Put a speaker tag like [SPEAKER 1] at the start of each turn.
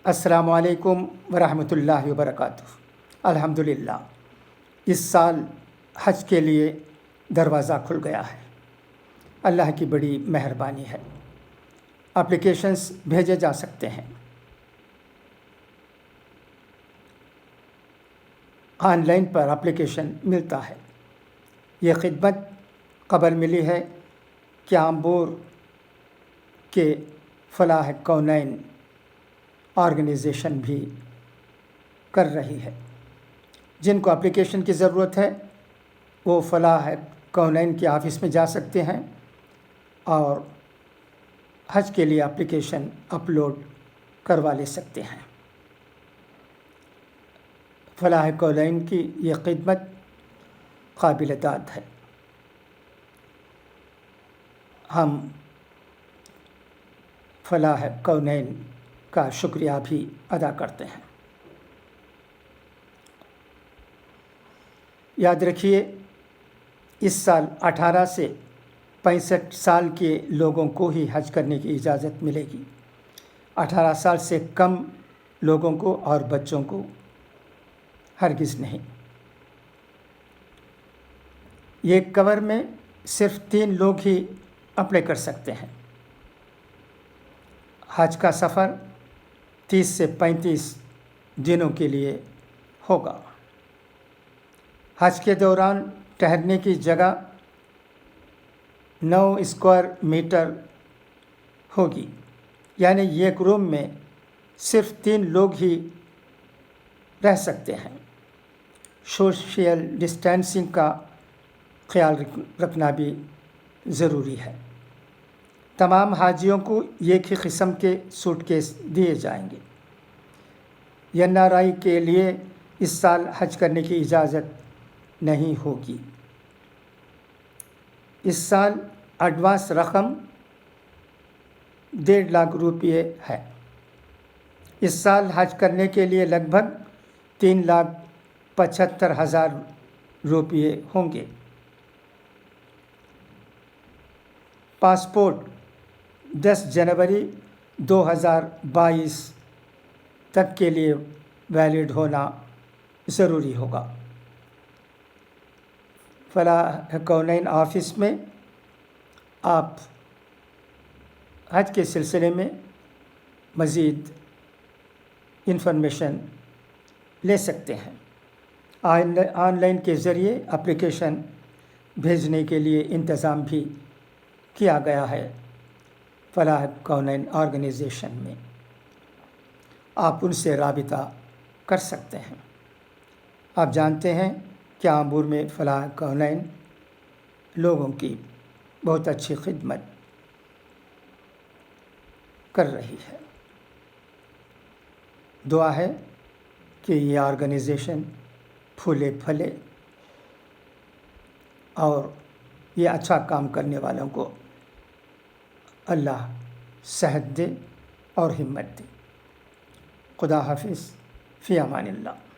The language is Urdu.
[SPEAKER 1] السلام علیکم ورحمۃ اللہ وبرکاتہ۔ الحمدللہ اس سال حج کے لیے دروازہ کھل گیا ہے۔ اللہ کی بڑی مہربانی ہے۔ اپلیکیشنز بھیجے جا سکتے ہیں۔ آن لائن پر اپلیکیشن ملتا ہے۔ یہ خدمت قبل ملی ہے کہ آمبور کے فلاح کونین آرگنائزیشن بھی کر رہی ہے۔ جن کو اپلیکیشن کی ضرورت ہے وہ فلاح کونین کے آفس میں جا سکتے ہیں اور حج کے لیے اپلیکیشن اپلوڈ کروا لے سکتے ہیں۔ فلاح کونین کی یہ خدمت قابل داد ہے۔ ہم فلاح کونین کا شکریہ بھی ادا کرتے ہیں۔ یاد رکھیے، اس سال 18 سے 65 سال کے لوگوں کو ہی حج کرنے کی اجازت ملے گی۔ 18 سال سے کم لوگوں کو اور بچوں کو ہرگز نہیں۔ یہ کور میں صرف 3 لوگ ہی اپلائی کر سکتے ہیں۔ حج کا سفر 30 سے 35 دنوں کے لیے ہوگا۔ حج کے دوران ٹھہرنے کی جگہ 9 اسکوائر میٹر ہوگی، یعنی ایک روم میں صرف 3 لوگ ہی رہ سکتے ہیں۔ سوشل ڈسٹینسنگ کا خیال رکھنا بھی ضروری ہے۔ تمام حاجیوں کو ایک ہی قسم کے سوٹ کیس دیے جائیں گے۔ NRI کے لیے اس سال حج کرنے کی اجازت نہیں ہوگی۔ اس سال ایڈوانس رقم 1.5 لاکھ روپے ہے۔ اس سال حج کرنے کے لیے لگ بھگ 3,75,000 روپے ہوں گے۔ پاسپورٹ 10 جنوری 2022 تک کے لیے ویلڈ ہونا ضروری ہوگا۔ فلاح کونین آفس میں آپ حج کے سلسلے میں مزید انفارمیشن لے سکتے ہیں۔ آن لائن کے ذریعے اپلیکیشن بھیجنے کے لیے انتظام بھی کیا گیا ہے۔ فلاح کونین آرگنائزیشن میں آپ ان سے رابطہ کر سکتے ہیں۔ آپ جانتے ہیں کہ آمبور میں فلاح کونین لوگوں کی بہت اچھی خدمت کر رہی ہے۔ دعا ہے کہ یہ آرگنائزیشن پھولے پھلے اور یہ اچھا کام کرنے والوں کو اللہ صحت دے اور ہمت دے۔ خدا حافظ، فی امان اللہ۔